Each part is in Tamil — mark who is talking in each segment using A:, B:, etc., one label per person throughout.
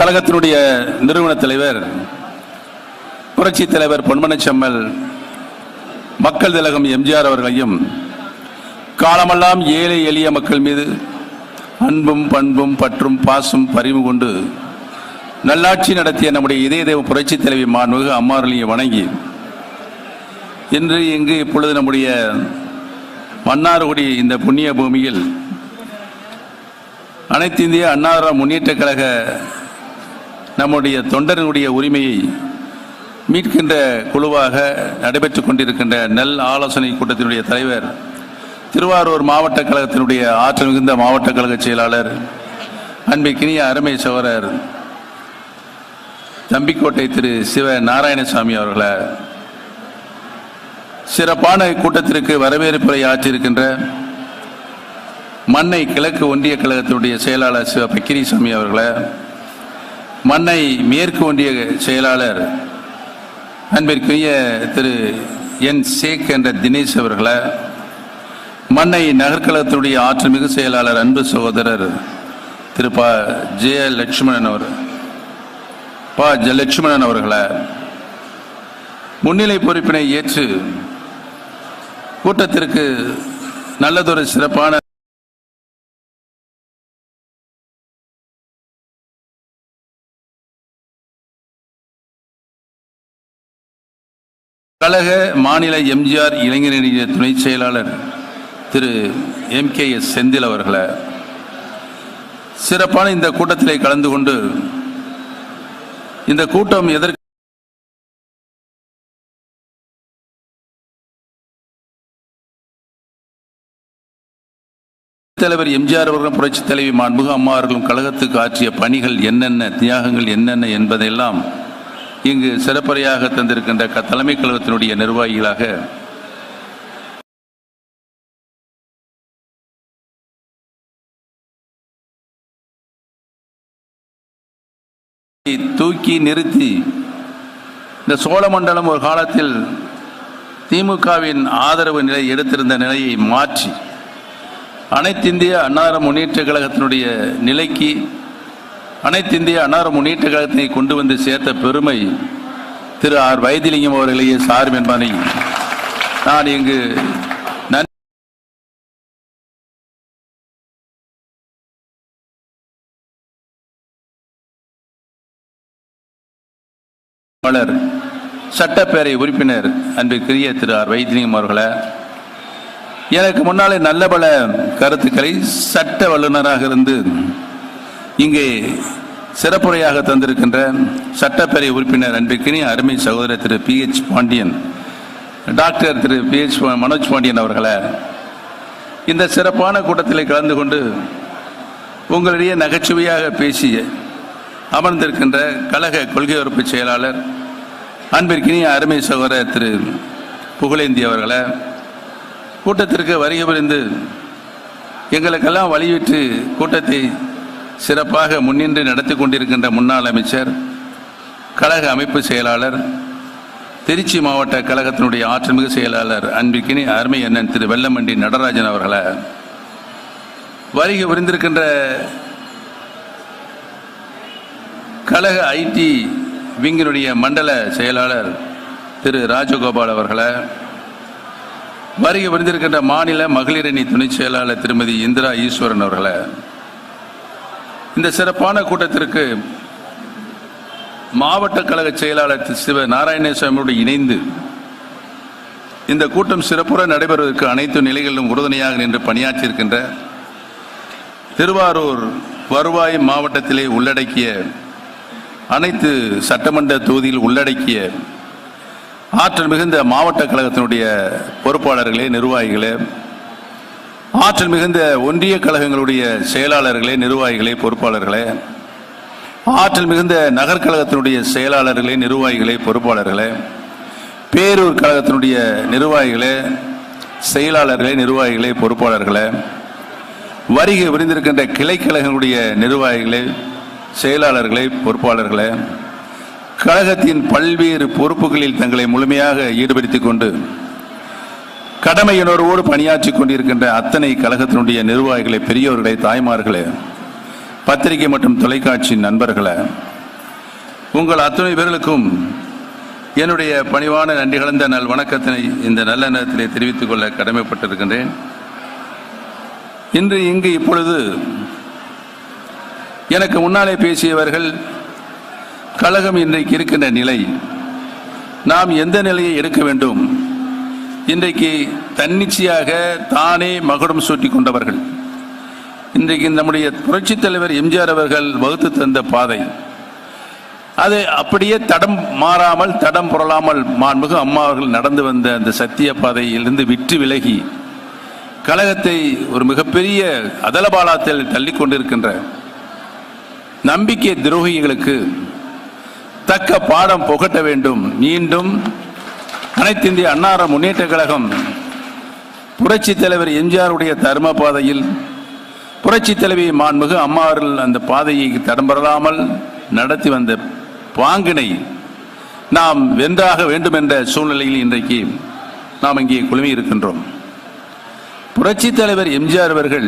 A: கழகத்தினுடைய நிறுவன தலைவர் புரட்சி தலைவர் பொன்மனச்செம்மல் மக்கள் திலகம் எம்ஜிஆர் அவர்களையும் காலமெல்லாம் ஏழை எளிய மக்கள் மீது அன்பும் பண்பும் பற்றும் பாசும் பரிவு கொண்டு நல்லாட்சி நடத்திய நம்முடைய இதய தெய்வ புரட்சி தலைவி மாண்புமிகு அம்மாவர்களையும் வணங்கி இன்று இங்கு இப்பொழுது நம்முடைய மன்னார்குடி இந்த புண்ணிய பூமியில் அனைத்து இந்திய அண்ணா திராவிட முன்னேற்ற கழக நம்முடைய தொண்டர்களுடைய உரிமையை மீட்கின்ற குழுவாக நடைபெற்றுக் கொண்டிருக்கின்ற நல் ஆலோசனை கூட்டத்தினுடைய தலைவர் திருவாரூர் மாவட்ட கழகத்தினுடைய ஆற்றல் மிகுந்த மாவட்ட கழக செயலாளர் அன்பிற்கினிய அருமை சகோதரர் தம்பிக்கோட்டை திரு சிவ நாராயணசாமி அவர்களை சிறப்பான கூட்டத்திற்கு வரவேற்புரை ஆற்றியிருக்கின்ற மன்னை கிழக்கு ஒன்றிய கழகத்தினுடைய செயலாளர் சிவ பக்கிரிசாமி அவர்களை, மன்னை மேற்கு ஒன்றிய செயலாளர் அன்பிற்குரிய திரு என் சேக் என்ற தினேஷ் அவர்களை, மன்னை நகர்கழகத்தினுடைய ஆற்றல் மிகு செயலாளர் அன்பு சகோதரர் திரு ப லட்சுமணன் அவர்களை, முன்னிலை பொறுப்பினை ஏற்று கூட்டத்திற்கு நல்லதொரு சிறப்பான கழக மாநில எம்ஜிஆர் இளைஞரணிய துணை செயலாளர் திரு MKS செந்தில் அவர்களை சிறப்பான இந்த கூட்டத்திலே கலந்து கொண்டு இந்த கூட்டம் எதற்கு தலைவர் எம்ஜிஆர் அவர்களும் புரட்சி தலைவி மாண்புமிகு அம்மா அவர்களும் கழகத்துக்கு ஆற்றிய பணிகள் என்னென்ன, தியாகங்கள் என்னென்ன என்பதையெல்லாம் இங்கு சிறப்புரையாக தந்திருக்கின்ற தலைமை கழகத்தினுடைய நிர்வாகிகளாக தூக்கி நிறுத்தி இந்த சோழமண்டலம் ஒரு காலத்தில் திமுகவின் ஆதரவு நிலை எடுத்திருந்த நிலையை மாற்றி அனைத்து இந்திய அண்ணா திராவிட முன்னேற்ற கழகத்தினுடைய நிலைக்கு அனைத்து இந்திய அண்ணா திராவிட முன்னேற்ற கழகத்தை கொண்டு வந்து சேர்த்த பெருமை திரு ஆர் வைத்திலிங்கம் அவர்களையே சாரும் என்பதை நான் இங்கு சட்டப்பேரவை உறுப்பினர் அன்பிற்குரிய திரு ஆர் வைத்திலிங்கம் அவர்களை, எனக்கு முன்னாலே நல்ல பல கருத்துக்களை சட்ட வல்லுநராக இருந்து இங்கே சிறப்புரையாக தந்திருக்கின்ற சட்டப்பேரவை உறுப்பினர் அன்பிற்கினிய அருமை சகோதரர் திரு PH பாண்டியன், டாக்டர் திரு PH மனோஜ் பாண்டியன் அவர்களை இந்த சிறப்பான கூட்டத்தில் கலந்து கொண்டு உங்களிடையே நகைச்சுவையாக பேசி அமர்ந்திருக்கின்ற கழக கொள்கை உறுப்பு செயலாளர் அன்பிற்கினிய அருமை சகோதரர் திரு புகழேந்தி அவர்களை, கூட்டத்திற்கு வருகை புரிந்து எங்களுக்கெல்லாம் வழிவிட்டு கூட்டத்தை சிறப்பாக முன்னின்று நடத்தி கொண்டிருக்கின்ற முன்னாள் அமைச்சர், கழக அமைப்பு செயலாளர், திருச்சி மாவட்ட கழகத்தினுடைய ஆற்றல்மிகு செயலாளர் அன்பிற்கினி அருமை அண்ணன் திரு வெல்லமண்டி நடராஜன் அவர்களை, வருகை புரிந்திருக்கின்ற கழக IT விங்கினுடைய மண்டல செயலாளர் திரு ராஜகோபால் அவர்களை, வருகை புரிந்திருக்கின்ற மாநில மகளிர் அணி துணை செயலாளர் திருமதி இந்திரா ஈஸ்வரன் அவர்களை, இந்த சிறப்பான கூட்டத்திற்கு மாவட்ட கழக செயலாளர் சிவ நாராயணசாமியோடு இணைந்து இந்த கூட்டம் சிறப்புற நடைபெறுவதற்கு அனைத்து நிலைகளிலும் உறுதுணையாக நின்று பணியாற்றியிருக்கின்ற திருவாரூர் வருவாய் மாவட்டத்திலே உள்ளடக்கிய அனைத்து சட்டமன்ற தொகுதியில் உள்ளடக்கிய ஆற்றல் மிகுந்த மாவட்ட கழகத்தினுடைய பொறுப்பாளர்களே, நிர்வாகிகளே, ஆற்றல் மிகுந்த ஒன்றிய கழகங்களுடைய செயலாளர்களே, நிர்வாகிகளே, பொறுப்பாளர்களே, ஆற்றல் மிகுந்த நகர்கழகத்தினுடைய செயலாளர்களே, நிர்வாகிகளே, பொறுப்பாளர்களே, பேரூர் கழகத்தினுடைய நிர்வாகிகளே, செயலாளர்களே, நிர்வாகிகளே, பொறுப்பாளர்களே, வருகை புரிந்திருக்கின்ற கிளைக்கழகங்களுடைய நிர்வாகிகளே, செயலாளர்களே, பொறுப்பாளர்களே, கழகத்தின் பல்வேறு பொறுப்புகளில் தங்களை முழுமையாக ஈடுபடுத்திக் கொண்டு கடமையுணர்வோடு பணியாற்றிக் கொண்டிருக்கின்ற அத்தனை கழகத்தினுடைய நிர்வாகிகளை, பெரியோர்களை, தாய்மார்களே, பத்திரிகை மற்றும் தொலைக்காட்சி நண்பர்களே, உங்கள் அத்தனை பேர்களுக்கும் என்னுடைய பணிவான நன்றி கலந்த நல் வணக்கத்தினை இந்த நல்ல நேரத்திலே தெரிவித்துக் கொள்ள கடமைப்பட்டிருக்கின்றேன். இன்று இங்கு இப்பொழுது எனக்கு முன்னாலே பேசியவர்கள் கழகம் இன்றைக்கு இருக்கின்ற நிலை, நாம் எந்த நிலையை எடுக்க வேண்டும், இன்றைக்கு தன்னிச்சையாக தானே மகுடம் சூட்டிக் கொண்டவர்கள். இன்றைக்கு நம்முடைய புரட்சித் தலைவர் எம்ஜிஆர் அவர்கள் வகுத்து தந்த பாதை, அதை அப்படியே தடம் மாறாமல் தடம் புரளாமல் மாண்புமிகு அம்மா அவர்கள் நடந்து வந்த அந்த சத்திய பாதையிலிருந்து விட்டு விலகி கழகத்தை ஒரு மிகப்பெரிய அதலபாலத்தில் தள்ளி கொண்டிருக்கின்ற நம்பிக்கை துரோகிகளுக்கு தக்க பாடம் புகட்ட வேண்டும். மீண்டும் அனைத்து இந்திய அண்ணா முன்னேற்ற கழகம் புரட்சி தலைவர் எம்ஜிஆருடைய தர்ம பாதையில் புரட்சி தலைவி மாண்புமிகு அம்மா அவர்கள் அந்த பாதையை தடம்பெறாமல் நடத்தி வந்த பாங்கினை நாம் வென்றாக வேண்டும் என்ற சூழ்நிலையில் இன்றைக்கு நாம் இங்கே குழுமி இருக்கின்றோம். புரட்சி தலைவர் எம்ஜிஆர் அவர்கள்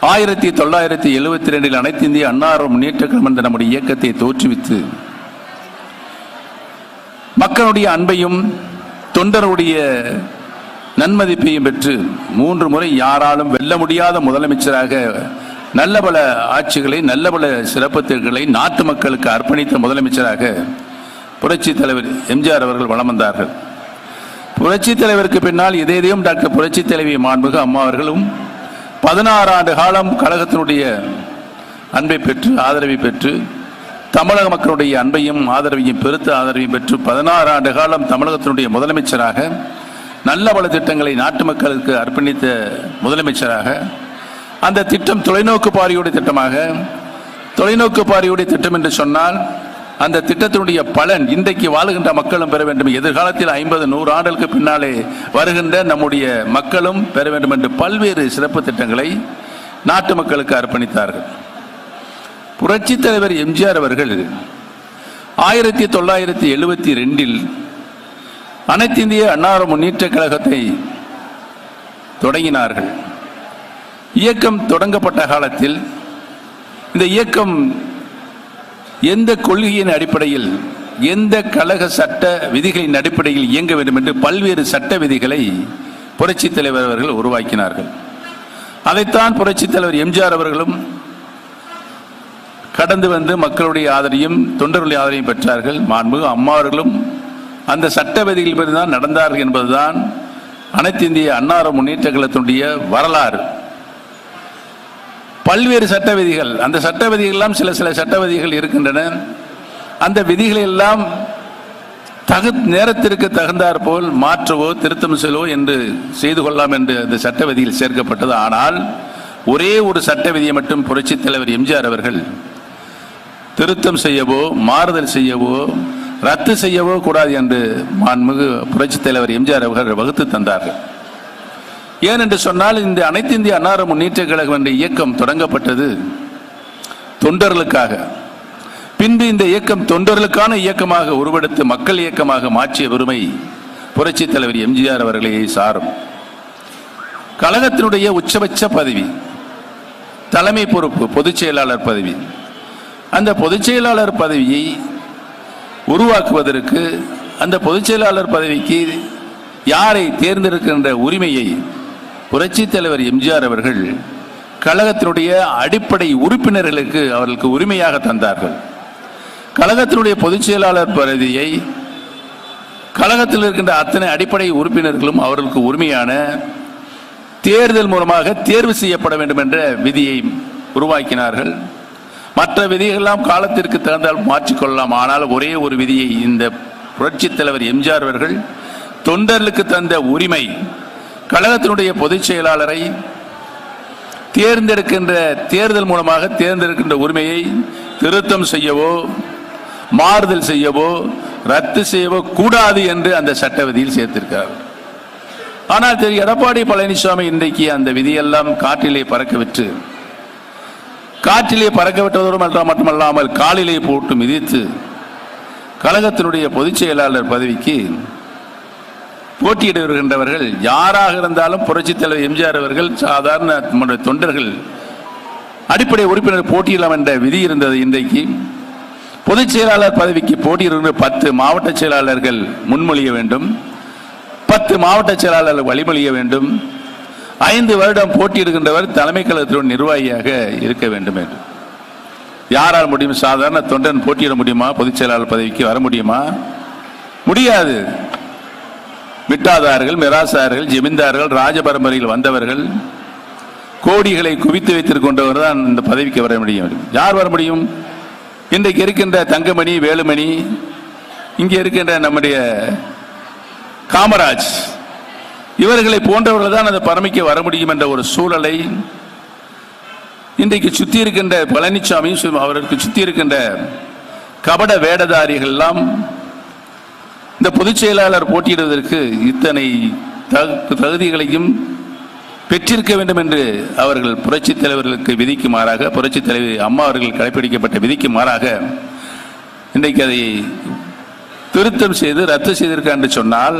A: 1972 அனைத்து இந்திய அண்ணா முன்னேற்ற கழகம் என்ற நம்முடைய இயக்கத்தை தோற்றுவித்து மக்களுடைய அன்பையும் தொண்டருடைய நன்மதிப்பையும் பெற்று 3 முறை யாராலும் வெல்ல முடியாத முதலமைச்சராக நல்ல பல ஆட்சிகளை நல்ல பல சிறப்புகளை நாட்டு மக்களுக்கு அர்ப்பணித்த முதலமைச்சராக புரட்சி தலைவர் எம்ஜிஆர் அவர்கள் வலம் வந்தார்கள். புரட்சி தலைவருக்கு பின்னால் இதேதையும் டாக்டர் புரட்சி தலைவி மாண்புமிகு அம்மா அவர்களும் 16 ஆண்டு காலம் கழகத்தினுடைய அன்பை பெற்று ஆதரவை பெற்று தமிழக மக்களுடைய அன்பையும் ஆதரவையும் பெருத்த ஆதரவையும் பெற்று 16 ஆண்டு காலம் தமிழகத்தினுடைய முதலமைச்சராக நல்ல பல திட்டங்களை நாட்டு மக்களுக்கு அர்ப்பணித்த முதலமைச்சராக அந்த திட்டம் தொலைநோக்கு பார்வையுடைய திட்டமாக, தொலைநோக்கு பார்வையுடைய திட்டம் என்று சொன்னால் அந்த திட்டத்தினுடைய பலன் இன்றைக்கு வாழுகின்ற மக்களும் பெற வேண்டும், எதிர்காலத்தில் 50-100 ஆண்டுகளுக்கு பின்னாலே வருகின்ற நம்முடைய மக்களும் பெற வேண்டும் என்று பல்வேறு சிறப்பு திட்டங்களை நாட்டு மக்களுக்கு அர்ப்பணித்தார்கள். புரட்சி தலைவர் எம்ஜிஆர் அவர்கள் 1972 அனைத்து இந்திய அண்ணா முன்னேற்ற கழகத்தை தொடங்கினார்கள். இயக்கம் தொடங்கப்பட்ட காலத்தில் இந்த இயக்கம் எந்த கொள்கையின் அடிப்படையில் எந்த கழக சட்ட விதிகளின் அடிப்படையில் இயங்க வேண்டும் என்று பல்வேறு சட்ட விதிகளை புரட்சி தலைவர் அவர்கள் உருவாக்கினார்கள். அதைத்தான் புரட்சி தலைவர் எம்ஜிஆர் அவர்களும் கடந்து வந்து மக்களுடைய ஆதரவையும் தொண்டர்களுடைய ஆதரவையும் பெற்றார்கள். மாண்புமிகு அம்மா அவர்களும் அந்த சட்ட விதிகள் தான் நடந்தார்கள் என்பதுதான் அனைத்து இந்திய அண்ணா முன்னேற்ற கழகத்தினுடைய வரலாறு. பல்வேறு சட்ட விதிகள், அந்த சட்ட விதிகள் எல்லாம் சில சட்ட விதிகள் இருக்கின்றன. அந்த விதிகளை எல்லாம் நேரத்திற்கு தகுந்தாற் போல் மாற்றவோ திருத்தம் செல்லவோ என்று செய்து கொள்ளலாம் என்று அந்த சட்ட விதியில் சேர்க்கப்பட்டது. ஆனால் ஒரே ஒரு சட்ட விதியை மட்டும் புரட்சி தலைவர் எம்ஜிஆர் அவர்கள் திருத்தம் செய்யவோ மாறுதல் செய்யவோ ரத்து செய்யவோ கூடாது என்று மாண்புமிகு புரட்சி தலைவர் எம்ஜிஆர் அவர்கள் வகுத்து தந்தார்கள். ஏனென்று சொன்னால் இந்த அனைத்து இந்திய அண்ணா முன்னேற்ற கழகம் என்ற இயக்கம் தொடங்கப்பட்டது தொண்டர்களுக்காக. பின்பு இந்த இயக்கம் தொண்டர்களுக்கான இயக்கமாக உருவெடுத்து மக்கள் இயக்கமாக மாற்றிய பெருமை புரட்சி தலைவர் எம்ஜிஆர் அவர்களே சாரும். கழகத்தினுடைய உச்சபட்ச பதவி தலைமை பொறுப்பு பொதுச் செயலாளர் பதவி. அந்த பொதுச் செயலாளர் பதவியை உருவாக்குவதற்கு அந்த பொதுச் செயலாளர் பதவிக்கு யாரை தேர்ந்தெடுக்கின்ற உரிமையை புரட்சி தலைவர் எம்ஜிஆர் அவர்கள் கழகத்தினுடைய அடிப்படை உறுப்பினர்களுக்கு அவர்களுக்கு உரிமையாக தந்தார்கள். கழகத்தினுடைய பொதுச் செயலாளர் பதவியை கழகத்தில் இருக்கின்ற அத்தனை அடிப்படை உறுப்பினர்களும் அவர்களுக்கு உரிமையான தேர்தல் மூலமாக தேர்வு செய்யப்பட வேண்டும் என்ற விதியை உருவாக்கினார்கள். மற்ற விதிகளெல்லாம் காலத்திற்கு தகுந்தால் மாற்றிக்கொள்ளலாம். ஆனால் ஒரே ஒரு விதியை இந்த புரட்சி தலைவர் எம்ஜிஆர் அவர்கள் தொண்டர்களுக்கு தந்த உரிமை, கழகத்தினுடைய பொதுச் செயலாளரை தேர்ந்தெடுக்கின்ற தேர்தல் மூலமாக தேர்ந்தெடுக்கின்ற உரிமையை திருத்தம் செய்யவோ மாறுதல் செய்யவோ ரத்து செய்யவோ கூடாது என்று அந்த சட்ட விதியில் சேர்த்திருக்கிறார். ஆனால் திரு எடப்பாடி பழனிசாமி இன்றைக்கு அந்த விதியெல்லாம் காற்றிலே பறக்க விட்டு விட்டதோடு மட்டுமல்லாமல் காலிலே போட்டு மிதித்து கழகத்தினுடைய பொதுச் செயலாளர் பதவிக்கு போட்டியிட வருகின்றவர்கள் யாராக இருந்தாலும் புரட்சித் தலைவர் எம்ஜிஆர் அவர்கள் சாதாரண தொண்டர்கள் அடிப்படை உறுப்பினர் போட்டியிடலாம் என்ற விதி இருந்தது. இன்றைக்கு பொதுச் செயலாளர் பதவிக்கு போட்டியிடுகின்ற 10 மாவட்ட செயலாளர்கள் முன்மொழிய வேண்டும், 10 மாவட்ட செயலாளர்கள் வழிமொழிய வேண்டும். 5 வருடம் போட்டியிடுகின்றவர் தலைமை கழகத்தின் நிர்வாகியாக இருக்க வேண்டும் என்று. யாரால் முடியும்? சாதாரண தொண்டன் போட்டியிட முடியுமா? பொதுச் செயலாளர் பதவிக்கு வர முடியுமா? முடியாது. மிட்டாதார்கள், மிராசார்கள், ஜமீன்தார்கள், ராஜபரம்பரையில் வந்தவர்கள், கோடிகளை குவித்து வைத்துக் கொண்டவர் தான் இந்த பதவிக்கு வர முடியும். யார் வர முடியும்? இன்றைக்கு இருக்கின்ற தங்கமணி, வேலுமணி, இங்கே இருக்கின்ற நம்முடைய காமராஜ், இவர்களை போன்றவர்கள் தான் அந்த பதவிக்கு வர முடியும் என்ற ஒரு சூழலை இன்றைக்கு சுத்தி இருக்கின்ற பழனிசாமி, அவருக்கு சுத்தி இருக்கின்ற கபட வேடதாரிகள் எல்லாம் இந்த பொதுச் செயலாளர் போட்டியிடுவதற்கு இத்தனை தகுதிகளையும் பெற்றிருக்க வேண்டும் என்று அவர்கள் புரட்சித் தலைவர்களுக்கு விதிக்கு மாறாக, புரட்சித் தலைவர் அம்மா அவர்கள் கடைபிடிக்கப்பட்ட விதிக்கு மாறாக இன்றைக்கு அதை திருத்தம் செய்து ரத்து செய்திருக்க என்று சொன்னால்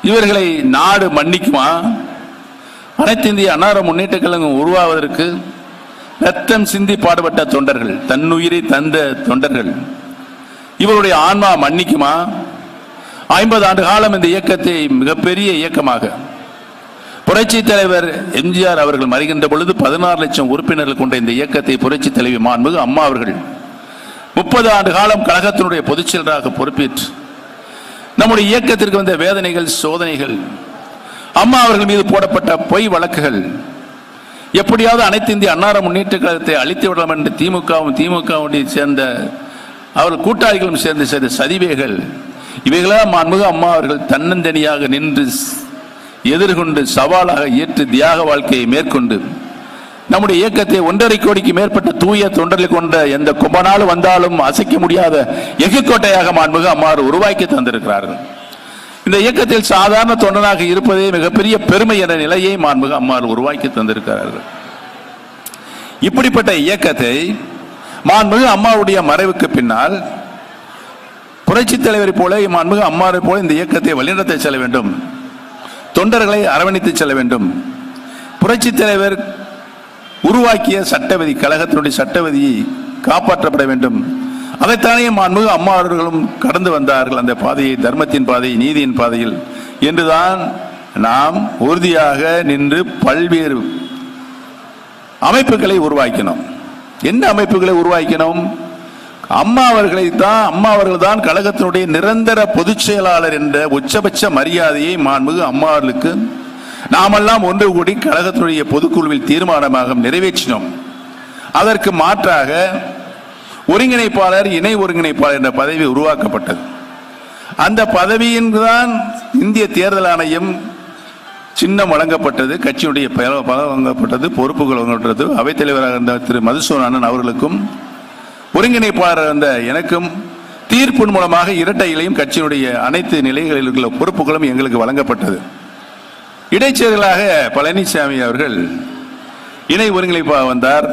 A: இவர்களை நாடு மன்னிக்குமா? அனைத்து இந்திய அன்னார முன்னேற்ற கழகம் உருவாவதற்கு ரத்தம் சிந்தி பாடுபட்ட தொண்டர்கள், தன்னுயிரை தந்த தொண்டர்கள், இவருடைய ஆன்மா மன்னிக்குமா? 50 ஆண்டு காலம் இந்த இயக்கத்தை மிகப்பெரிய இயக்கமாக புரட்சி தலைவர் எம்ஜிஆர் அவர்கள் மறைகின்ற பொழுது 16 லட்சம் உறுப்பினர்கள் கொண்ட இந்த இயக்கத்தை புரட்சி தலைவி மாண்புமிகு அம்மா அவர்கள் 30 ஆண்டு காலம் கழகத்தினுடைய பொதுச் செயலராக பொறுப்பேற்று நம்முடைய இயக்கத்திற்கு வந்த வேதனைகள், சோதனைகள், அம்மா அவர்கள் மீது போடப்பட்ட பொய் வழக்குகள், எப்படியாவது அனைத்து இந்திய அன்னார முன்னேற்ற கழகத்தை அழித்து விடலாம் என்று திமுகவும் சேர்ந்த அவர்கள் கூட்டாளிகளும் சேர்ந்து செய்த சதிவேகள், இவைகளால் மாண்புமிகு அம்மா அவர்கள் தன்னந்தனியாக நின்று எதிர்கொண்டு சவாலாக ஏற்று தியாக வாழ்க்கையை மேற்கொண்டு நம்முடைய இயக்கத்தை 1.5 கோடிக்கு மேற்பட்ட தூய தொண்டர்களை கொண்ட எந்த கும்பனாலும் வந்தாலும் அசைக்க முடியாத எஃகுக்கோட்டையாக மாண்புமிகு அம்மா உருவாக்கி தந்திருக்கிறார்கள். இந்த இயக்கத்தில் சாதாரண தொண்டனாக இருப்பதே மிகப்பெரிய பெருமை என்ற நிலையை மாண்புமிகு அம்மா உருவாக்கி தந்திருக்கிறார்கள். இப்படிப்பட்ட இயக்கத்தை மாண்புமிகு அம்மாவுடைய மறைவுக்கு பின்னால் புரட்சித் தலைவரை போல, மாண்புமிகு அம்மாவை போல இந்த இயக்கத்தை வழிநடத்தி செல்ல வேண்டும், தொண்டர்களை அரவணைத்து செல்ல வேண்டும். புரட்சித் தலைவர் உருவாக்கிய சட்டவிதி, கழகத்தினுடைய சட்டவிதி காப்பாற்றப்பட வேண்டும். அதைத்தானே மாண்புமிகு அம்மா அவர்களும் கடந்து வந்தார்கள். அந்த பாதையை, தர்மத்தின் பாதை, நீதியின் பாதையில் என்றுதான் நாம் உறுதியாக நின்று பல்வேறு அமைப்புகளை உருவாக்கினோம். என்ன அமைப்புகளை உருவாக்கினோம்? அம்மா அவர்கள் தான் கழகத்தினுடைய நிரந்தர பொதுச் செயலாளர் என்ற உச்சபட்ச மரியாதையை மாண்புமிகு அம்மா அவர்களுக்கு நாமெல்லாம் ஒன்று கூடி கழகத்தினுடைய பொதுக்குழுவில் தீர்மானமாக நிறைவேற்றினோம். அதற்கு மாற்றாக ஒருங்கிணைப்பாளர், இணை ஒருங்கிணைப்பாளர் என்ற பதவி உருவாக்கப்பட்டது. அந்த பதவியின் தான் இந்திய தேர்தல் ஆணையம் சின்னம் வழங்கப்பட்டது, கட்சியுடைய பதவி வழங்கப்பட்டது, பொறுப்புகள் வழங்கப்பட்டது. அவைத்தலைவராக இருந்த திரு மதுசூதனன் அண்ணன் அவர்களுக்கும் ஒருங்கிணைப்பாளர் இருந்த எனக்கும் தீர்ப்பின் மூலமாக இரட்டை இலையும் கட்சியினுடைய அனைத்து நிலைகளில் உள்ள பொறுப்புகளும் எங்களுக்கு வழங்கப்பட்டது. இடைச்செயலாக பழனிசாமி அவர்கள் இணை ஒருங்கிணைப்பாக வந்தார்.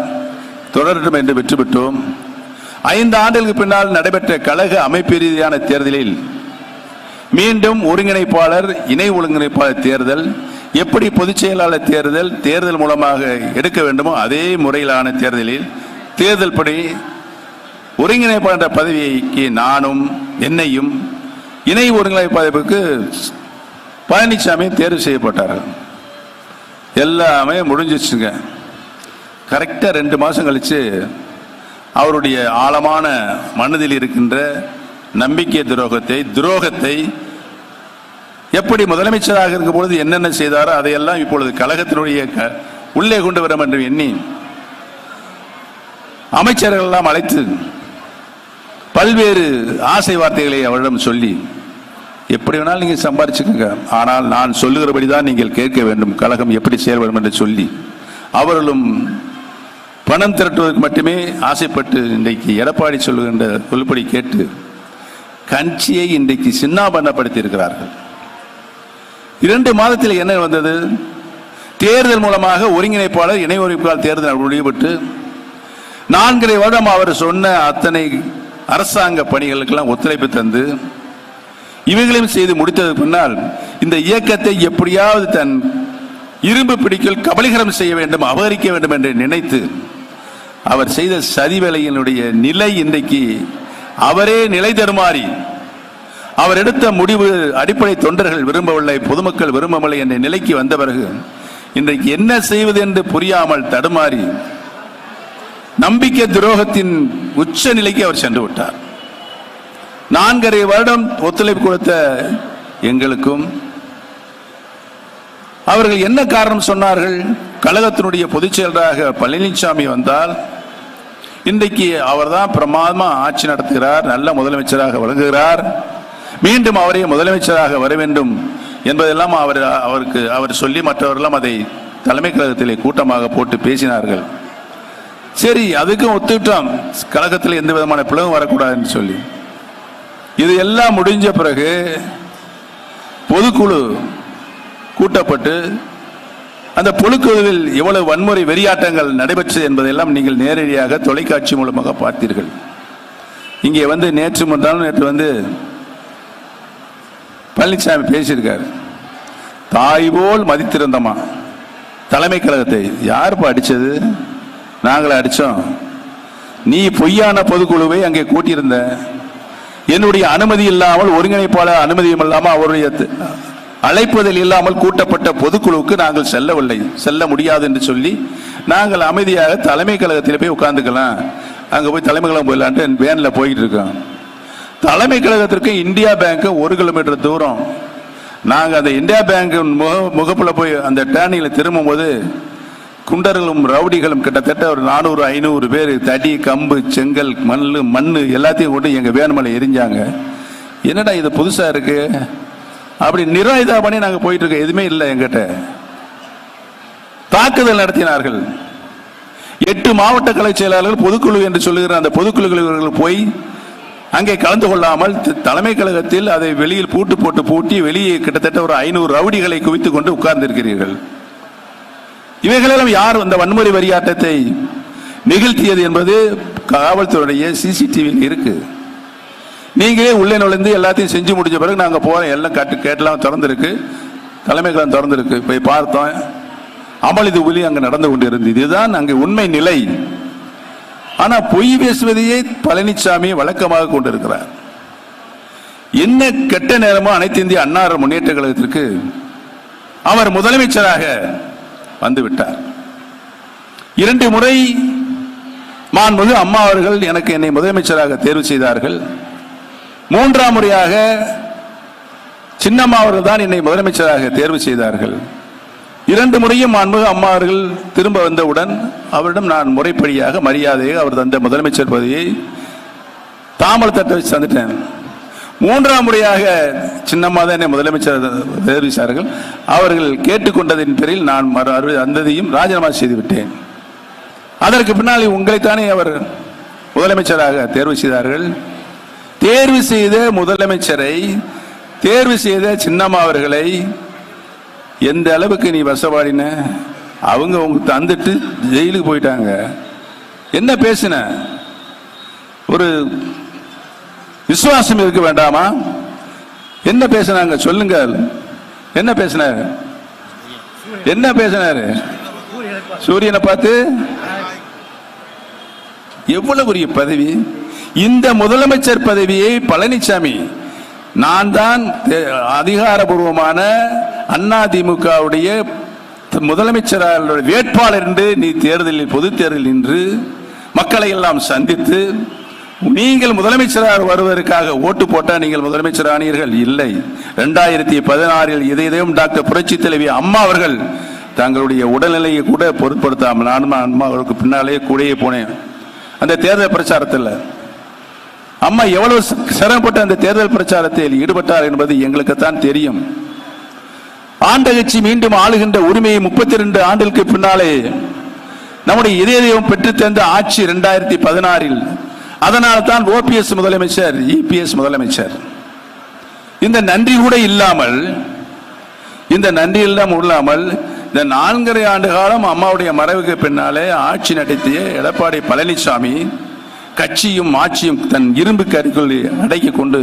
A: தொடரட்டும் என்று வெற்றி பெற்றோம். 5 ஆண்டுகளுக்கு பின்னால் நடைபெற்ற கழக அமைப்பு ரீதியான தேர்தலில் மீண்டும் ஒருங்கிணைப்பாளர், இணை ஒருங்கிணைப்பாளர் தேர்தல், எப்படி பொதுச் செயலாளர் தேர்தல் மூலமாக எடுக்க வேண்டுமோ அதே முறையிலான தேர்தலில் தேர்தல் படி ஒருங்கிணைப்பாளர் பதவிக்கு நானும் என்னையும் இணை ஒருங்கிணைப்பாளருக்கு பழனிசாமி தேர்வு செய்யப்பட்டார்கள். எல்லாமே முடிஞ்சிச்சுங்க. கரெக்டாக 2 மாதம் கழிச்சு அவருடைய ஆழமான மனதில் இருக்கின்ற நம்பிக்கை துரோகத்தை எப்படி முதலமைச்சராக இருக்கும் பொழுது என்னென்ன செய்தாரோ அதையெல்லாம் இப்பொழுது கழகத்தினுடைய உள்ளே கொண்டு வர என்று எண்ணி அமைச்சர்கள் எல்லாம் அழைத்து பல்வேறு ஆசை வார்த்தைகளை அவரிடம் சொல்லி, எப்படி வேணாலும் நீங்கள் சம்பாதிச்சுக்கோங்க, ஆனால் நான் சொல்லுகிறபடிதான் நீங்கள் கேட்க வேண்டும், கழகம் எப்படி செயல்படும் என்று சொல்லி அவர்களும் பணம் திரட்டுவதற்கு மட்டுமே ஆசைப்பட்டு இன்றைக்கு எடப்பாடி சொல்லுகின்ற சொல்லுபடி கேட்டு கட்சியை இன்றைக்கு சின்னாபண்ணப்படுத்தி இருக்கிறார்கள். 2 மாதத்தில் என்ன வந்தது? தேர்தல் மூலமாக ஒருங்கிணைப்பாளர், இணை ஒருங்கிணைப்பாளர் தேர்தல் முடிவுபட்டு 4.5 வருடம் அவர் சொன்ன அத்தனை அரசாங்க பணிகளுக்கெல்லாம் ஒத்துழைப்பு தந்து இவைகளையும் செய்து முடித்ததற்கு பின்னால் இந்த இயக்கத்தை எப்படியாவது தன் இரும்பு பிடிக்கல் கபலீகரம் செய்ய வேண்டும், அபகரிக்க வேண்டும் என்று நினைத்து அவர் செய்த சதி வேலையினுடைய நிலை இன்றைக்கு அவரே நிலை தருமாறி, அவர் எடுத்த முடிவு அடிப்படை தொண்டர்கள் விரும்பவில்லை, பொதுமக்கள் விரும்பவில்லை என்ற நிலைக்கு வந்த பிறகு இன்றைக்கு என்ன செய்வது என்று புரியாமல் தடுமாறி நம்பிக்கை துரோகத்தின் உச்ச நிலைக்கு அவர் சென்று விட்டார். 4.5 வருடம் ஒத்துழைப்பு கொடுத்த எங்களுக்கும் அவர்கள் என்ன காரணம் சொன்னார்கள்? கழகத்தினுடைய பொதுச் செயலராக பழனிசாமி வந்தால் இன்றைக்கு அவர்தான் பிரமாதமா ஆட்சி நடத்துகிறார், நல்ல முதலமைச்சராக விளங்குகிறார், மீண்டும் அவரே முதலமைச்சராக வர வேண்டும் என்பதெல்லாம் அவர் சொல்லி மற்றவர்களெல்லாம் அதை தலைமை கழகத்திலே கூட்டமாக போட்டு பேசினார்கள். சரி, அதுக்கும் ஒத்துக்கிட்டோம், கழகத்தில் எந்த விதமான பிளவும் வரக்கூடாதுன்னு சொல்லி. இது எல்லாம் முடிஞ்ச பிறகு பொதுக்குழு கூட்டப்பட்டு அந்த பொதுக்குழுவில் எவ்வளவு வன்முறை வெறியாட்டங்கள் நடைபெற்றது என்பதையெல்லாம் நீங்கள் நேரடியாக தொலைக்காட்சி மூலமாக பார்த்தீர்கள். இங்கே வந்து நேற்று வந்து பழனிசாமி பேசியிருக்கார். தாய் போல் மதித்திருந்தமா தலைமை கழகத்தை. யாருப்பா அடிச்சது? நாங்களே அடிச்சோம். நீ பொய்யான பொதுக்குழுவை அங்கே கூட்டியிருந்த, என்னுடைய அனுமதி இல்லாமல், ஒருங்கிணைப்பாளர் அனுமதியும் இல்லாமல், அவருடைய அழைப்பதில் இல்லாமல் கூட்டப்பட்ட பொதுக்குழுவுக்கு நாங்கள் செல்லவில்லை, செல்ல முடியாது என்று சொல்லி நாங்கள் அமைதியாக தலைமை கழகத்தில் போய் உட்கார்ந்துக்கலாம், அங்கே போய் தலைமை கழகம் போயிடலான்ட்டு வேனில் போயிட்டு இருக்கோம். தலைமை கழகத்திற்கு இந்தியா பேங்க் 1 கிலோமீட்டர் தூரம். நாங்கள் அந்த இந்தியா பேங்க் முகப்பில் போய் அந்த டேர்னிங்கில் திரும்பும் போது குண்டர்களும் ரவுடிகளும் கிட்டத்தட்ட ஒரு 400-500 பேர் தடி, கம்பு, செங்கல், மண் எல்லாத்தையும் கொண்டு எங்கள் வேன் மேலே எரிஞ்சாங்க. என்னடா இது புதுசாக இருக்கு அப்படி நிராயுதா பண்ணி நாங்கள் போயிட்டு இருக்கோம். எதுவுமே இல்லை எங்கிட்ட. தாக்குதல் நடத்தினார்கள். 8 மாவட்ட கலை செயலாளர்கள் பொதுக்குழு என்று சொல்லுகிற அந்த பொதுக்குழுக்கள் போய் அங்கே கலந்து கொள்ளாமல் தலைமை கழகத்தில் அதை வெளியில் பூட்டி வெளியே கிட்டத்தட்ட ஒரு 500 ரவுடிகளை குவித்துக் கொண்டு உட்கார்ந்திருக்கிறீர்கள். இவைகளெல்லாம் யார் அந்த வன்முறை வெறியாட்டத்தை நிகழ்த்தியது என்பது காவல்துறையுடைய சிசிடிவியில் இருக்கு. நீங்களே உள்ளே நுழைந்து எல்லாத்தையும் செஞ்சு முடிஞ்ச பிறகு நாங்கள் போறோம், எல்லாம் கேட்டெல்லாம் திறந்திருக்கு, தலைமை கழகம் திறந்திருக்கு, போய் பார்த்தோம். அமளி துளி அங்கே நடந்து கொண்டிருந்தது. இதுதான் அங்கே உண்மை நிலை. ஆனா பொய் பேசுவதையே பழனிசாமி வழக்கமாக கொண்டிருக்கிறார். என்ன கெட்ட நேரமோ அனைத்து இந்திய அண்ணா முன்னேற்ற கழகத்திற்கு அவர் முதலமைச்சராக வந்துவிட்டார். 2 முறை மாண்புமிகு அம்மா அவர்கள் எனக்கு என்னை முதலமைச்சராக தேர்வு செய்தார்கள். 3ஆம் முறையாக சின்னம்மா அவர்கள் தான் என்னை முதலமைச்சராக தேர்வு செய்தார்கள். 2 முறையும் மாண்புமிகு அம்மா அவர்கள் திரும்ப வந்தவுடன் அவரிடம் நான் முறைப்படியாக மரியாதையாக அவர் தந்த முதலமைச்சர் பதவியை தாமல் தட்ட வச்சு தந்துட்டேன். 3ஆம் முறையாக சின்னம்மா தான் என்னை முதலமைச்சர் தெரிவித்தார்கள். அவர்கள் கேட்டுக்கொண்டதின் பேரில் நான் அந்ததையும் ராஜினாமா செய்து விட்டேன். அதற்கு பின்னால் உங்களைத்தானே அவர் முதலமைச்சராக தேர்வு செய்தார்கள். தேர்வு செய்த முதலமைச்சரை, தேர்வு செய்த சின்னம்மா அவர்களை எந்த அளவுக்கு நீ வசப்பாடின? அவங்க உங்களுக்கு தந்துட்டு ஜெயிலுக்கு போயிட்டாங்க. என்ன பேசின? ஒரு விசுவாசம் இருக்க வேண்டாமா? என்ன பேசினாங்க சொல்லுங்க. என்ன பேசினாரு? என்ன பேசினாரு? சூரியனை பார்த்து எவ்வளவு பெரிய பதவி! இந்த முதலமைச்சர் பதவியை பழனிசாமி நான் தான் அதிகாரபூர்வமான அதிமுகவுடைய முதலமைச்சர் வேட்பாளர் என்று நீ தேர்தலில் பொது தேர்தலில் நின்று மக்களை எல்லாம் சந்தித்து நீங்கள் முதலமைச்சராக வருவதற்காக ஓட்டு போட்டால் நீங்கள் முதலமைச்சர் ஆனீர்கள். இல்லை, 2016 இதயம் டாக்டர் புரட்சி தலைவி அம்மா அவர்கள் தங்களுடைய உடல்நிலையை கூட பொருட்படுத்தாமல் நானும் அம்மா அவருக்கு பின்னாலே கூடயே போனேன். அந்த தேர்தல் பிரச்சாரத்தில் அம்மா எவ்வளவு சிரமப்பட்டு அந்த தேர்தல் பிரச்சாரத்தில் ஈடுபட்டார் என்பது எங்களுக்குத்தான் தெரியும். ஆண்ட கட்சி மீண்டும் ஆளுகின்ற உரிமையை 32 ஆண்டுகளுக்கு பின்னாலே நம்முடைய இதயம் பெற்று தந்த ஆட்சி 2016. அதனால் தான் ஓபிஎஸ் முதலமைச்சர், இபிஎஸ் முதலமைச்சர். இந்த நன்றி கூட இல்லாமல், இந்த நன்றி இல்லாமல் இந்த 4.5 ஆண்டு காலம் அம்மாவுடைய மறைவுக்கு பின்னாலே ஆட்சி நடத்திய எடப்பாடி பழனிசாமி கட்சியும் ஆட்சியும் தன் இரும்பு கருக்குள் அடக்கி கொண்டு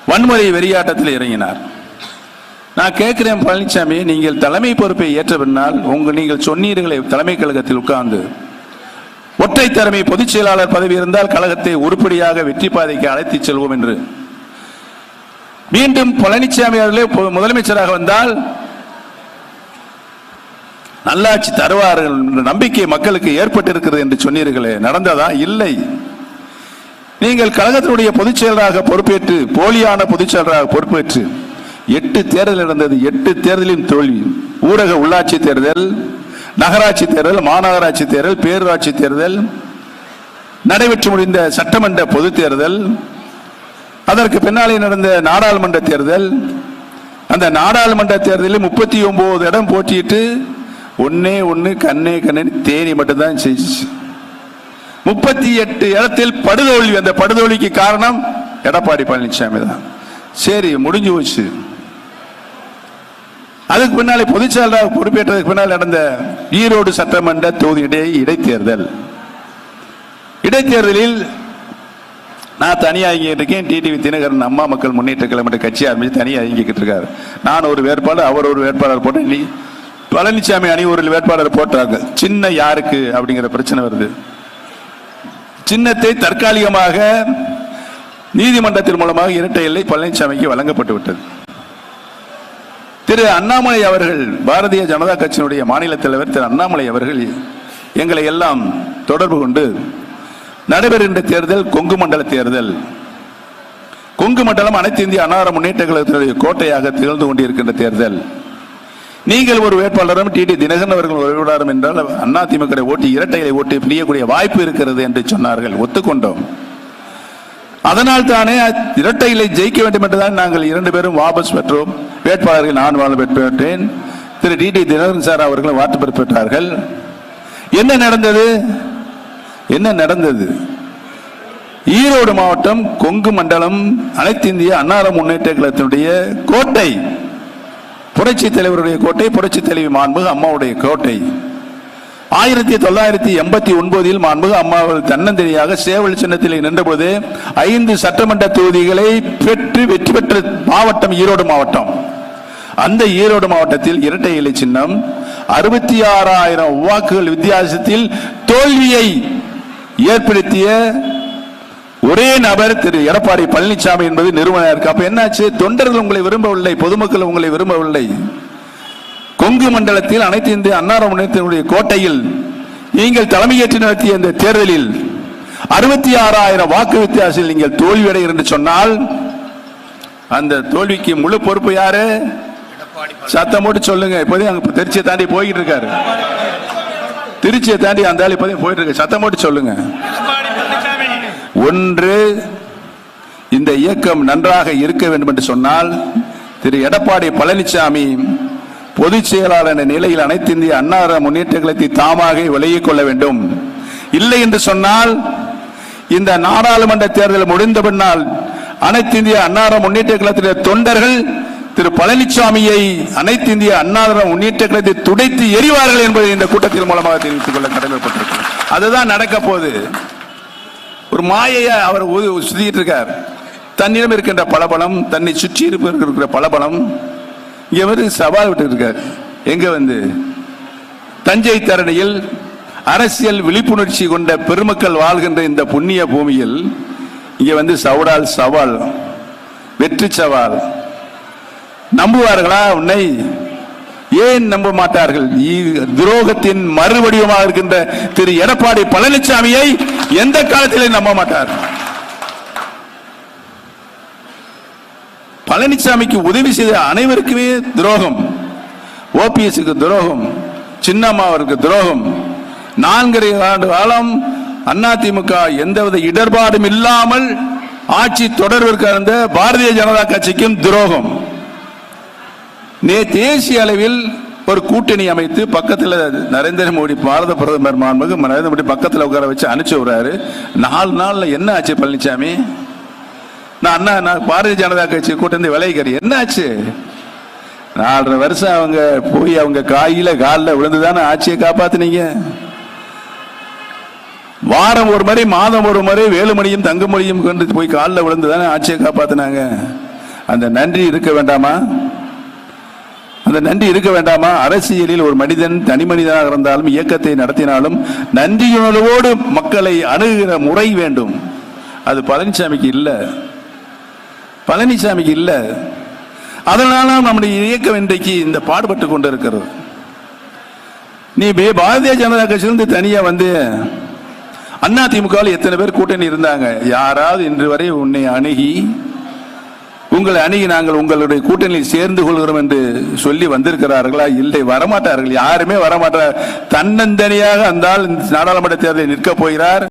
A: வன்முறை வெறியாட்டத்தில் இறங்கினார். நான் கேட்கிறேன், பழனிசாமி, நீங்கள் தலைமை பொறுப்பை ஏற்ற பின்னால் நீங்கள் சொன்னீர்களே தலைமை கழகத்தில் உட்கார்ந்து ஒற்றை தலைமை பொதுச் செயலாளர் பதவி இருந்தால் கழகத்தை உருப்படியாக வெற்றி பாதைக்கு அழைத்து செல்வோம் என்று. மீண்டும் பழனிசாமி அவர்களே முதலமைச்சராக வந்தால் நல்லாட்சி தருவார்கள் என்ற நம்பிக்கை மக்களுக்கு ஏற்பட்டிருக்கிறது என்று சொன்னீர்களே, நடந்ததா? இல்லை. நீங்கள் கழகத்தினுடைய பொதுச் செயலராக பொறுப்பேற்று, போலியான பொதுச் செயலராக பொறுப்பேற்று 8 தேர்தல் நடந்தது. 8 தேர்தலின் தோல்வி. ஊரக உள்ளாட்சி தேர்தல், நகராட்சி தேர்தல், மாநகராட்சி தேர்தல், பேரூராட்சி தேர்தல், நடைபெற்று முடிந்த சட்டமன்ற பொது தேர்தல், அதற்கு பின்னாலே நடந்த நாடாளுமன்ற தேர்தல். அந்த நாடாளுமன்ற தேர்தலில் 39 இடம் போட்டியிட்டு ஒன்னே கண்ணே தேனி மட்டும்தான் செய்ச்சு. 38 இடத்தில் படுதோல்வி. அந்த படுதோல்விக்கு காரணம் எடப்பாடி பழனிசாமி தான். சரி, முடிஞ்சு போச்சு. அதுக்கு பின்னாலே பொதுச் செயலராக பொறுப்பேற்றதுக்கு பின்னால் நடந்த ஈரோடு சட்டமன்ற தொகுதி இடைத்தேர்தல். இடைத்தேர்தலில் நான் தனியாக இயங்கிட்டு இருக்கேன். டிடிவி தினகரன் அம்மா மக்கள் முன்னேற்ற கழகம் கட்சி ஆரம்பிச்சு தனியாக இயங்கிக்கிட்டு இருக்காரு. நான் ஒரு வேட்பாளர், அவர் ஒரு வேட்பாளர் போட்டு பழனிசாமி அணி ஒரு வேட்பாளர் போட்டாங்க. சின்ன யாருக்கு அப்படிங்கிற பிரச்சனை வருது. சின்னத்தை தற்காலிகமாக நீதிமன்றத்தின் மூலமாக இரட்டை எல்லை பழனிசாமிக்கு வழங்கப்பட்டு விட்டது. திரு அண்ணாமலை அவர்கள், பாரதிய ஜனதா கட்சியினுடைய மாநில தலைவர் திரு அண்ணாமலை அவர்கள் எங்களை எல்லாம் தொடர்பு கொண்டு நடைபெறுகின்ற தேர்தல் கொங்கு மண்டல தேர்தல். கொங்கு மண்டலம் அனைத்து இந்திய அன்னார முன்னேற்ற கழகத்தினுடைய கோட்டையாக திகழ்ந்து கொண்டிருக்கின்ற தேர்தல். நீங்கள் ஒரு வேட்பாளரும் டிடி தினகரன் அவர்கள் ஒரு வேட்பாளரும் என்றால் அதிமுக ஓட்டு இரட்டைகளை ஓட்டு பிரியக்கூடிய வாய்ப்பு இருக்கிறது என்று சொன்னார்கள். ஒத்துக்கொண்டோம். அதனால் தானே இரட்டைகளை ஜெயிக்க வேண்டும் என்றுதான் நாங்கள் 2 பேரும் வாபஸ் பெற்றோம். வேட்பாளர்கள் நான் பெற்றேன், திரு டிடி தினகரன் சார் அவர்களும் வாக்கு பெற்றார்கள். என்ன நடந்தது? ஈரோடு மாவட்டம் கொங்கு மண்டலம் அனைத்து இந்திய அன்னார முன்னேற்ற கழகத்தினுடைய கோட்டை, புரட்சி தலைவருடைய கோட்டை, புரட்சி தலைவி மாண்புமிகு அம்மாவுடைய கோட்டை. 1989 மாண்புமிகு அம்மா தன்னந்தனியாக சேவல் சின்னத்தில் நின்றபோது 5 சட்டமன்ற தொகுதிகளை பெற்று வெற்றி பெற்ற மாவட்டம் ஈரோடு மாவட்டம். அந்த ஈரோடு மாவட்டத்தில் இரட்டை இலை சின்னம் 66,000 வாக்குகள் வித்தியாசத்தில் தோல்வியை ஏற்படுத்திய ஒரே நபர் திரு எடப்பாடி பழனிசாமி என்பது நிறுவனர். அப்ப என்னாச்சு? தொண்டர்கள் உங்களை விரும்பவில்லை, பொதுமக்கள் உங்களை விரும்பவில்லை. கொங்கு மண்டலத்தில் அனைத்து இந்திய அன்னார முன்னேற்றத்தினுடைய கோட்டையில் நீங்கள் தலைமையேற்று நடத்திய இந்த தேர்தலில் 66,000 வாக்கு வித்தியாசத்தில் நீங்கள் தோல்வியடை என்று சொன்னால் அந்த தோல்விக்கு முழு பொறுப்பு யாரு? சத்தம் போட்டு சொல்லுங்க. இப்போதையும் அங்க திருச்சியை தாண்டி போய்கிட்டு இருக்காரு. திருச்சியை தாண்டி அந்த ஆள் இப்போதையும் போயிட்டு இருக்க. சத்தம் போட்டு சொல்லுங்க. ஒன்று, இந்த இயக்கம் நன்றாக இருக்க வேண்டும் என்று சொன்னால் திரு எடப்பாடி பழனிசாமி பொதுச் செயலாளர் நிலையில் அனைத்து இந்திய அன்னார முன்னேற்ற கழகத்தை தாமாக விலகிக் கொள்ள வேண்டும். இல்லை என்று சொன்னால் இந்த நாடாளுமன்ற தேர்தல் முடிந்த பின்னால் அனைத்து இந்திய அன்னார முன்னேற்ற கழகத்தின் தொண்டர்கள் திரு பழனிசாமியை அனைத்து இந்திய அன்னார முன்னேற்ற கழகத்தை துடைத்து எறிவார்கள் என்பதை இந்த கூட்டத்தின் மூலமாக தெரிவித்துக் கொள்ள கடமைப்பட்டிருக்கிறார். அதுதான் நடக்க போகுது. ஒரு மாயையை அவர் சுத்திட்டு இருக்கார். தன்னிடம் இருக்கின்ற பலபலம், தன்னை சுற்றி இருக்கிற பலபலம் இங்க வந்து சவால் விட்டு இருக்கார். எங்க வந்து தஞ்சை தரணியில் அரசியல் விழிப்புணர்ச்சி கொண்ட பெருமக்கள் வாழ்கின்ற இந்த புண்ணிய பூமியில் இங்க வந்து சவால், வெற்றி சவால். நம்புவார்களா உன்னை? ஏன் நம்ப மாட்டார்கள்? துரோகத்தின் மறுவடிவமாக இருக்கின்ற திரு எடப்பாடி பழனிசாமியை எந்த காலத்திலே நம்ப மாட்டார். பழனிசாமிக்கு உதவி செய்த அனைவருக்குமே துரோகம். ஓபிஎஸ்க்கு துரோகம், சின்னம்மாவிற்கு துரோகம். 4.5 ஆண்டு காலம் அதிமுக எந்தவித இடர்பாடும் இல்லாமல் ஆட்சி தொடர்பிற்கு இருந்த பாரதிய ஜனதா கட்சிக்கும் துரோகம். தேசிய அளவில் ஒரு கூட்டணி அமைத்து பக்கத்தில் நரேந்திர மோடி, பாரத பிரதமர் மாண்புமிகு நரேந்திர மோடி பக்கத்தில் உட்கார வச்சு அனுப்பிச்சு விடுறாரு. 4 நாள்ல என்ன ஆச்சு பழனிசாமி? நான் பாரதிய ஜனதா கட்சி கூட்டணி விலகிக்கிறேன். என்ன ஆச்சு? 4.5 வருஷம் அவங்க போய் அவங்க காலில் விழுந்துதானே ஆட்சியை காப்பாத்தினீங்க. வாரம் ஒரு முறை, மாதம் ஒரு முறை வேலுமணியும் தங்கமொழியும் கொண்டு போய் காலில் விழுந்துதானே ஆட்சியை காப்பாத்தினாங்க. அந்த நன்றி இருக்க வேண்டாமா? அந்த நன்றி இருக்க வேண்டாமா? அரசியலில் ஒரு மனிதன் தனி மனிதனாக இருந்தாலும் இயக்கத்தை நடத்தினாலும் நன்றியுணர்வோடு மக்களை அணுகுகிற முறை வேண்டும். அது பழனிசாமிக்கு இல்லை. பழனிசாமிக்கு இல்லை. அதனால நம்முடைய இயக்கம் இன்றைக்கு இந்த பாடுபட்டு கொண்டு இருக்கிறது. நீ பாரதிய ஜனதா கட்சியிலிருந்து தனியா வந்து அதிமுகவில் எத்தனை பேர் கூட்டணி இருந்தாங்க? யாராவது இன்று வரை உன்னை அணுகி உங்களை அணுகி நாங்கள் உங்களுடைய கூட்டணியில் சேர்ந்து கொள்கிறோம் என்று சொல்லி வந்திருக்கிறார்களா? இல்லை, வரமாட்டார்கள். யாருமே வரமாட்டார். தன்னந்தனியாக அந்த நாடாளுமன்ற தேர்தலில் நிற்க போகிறார்.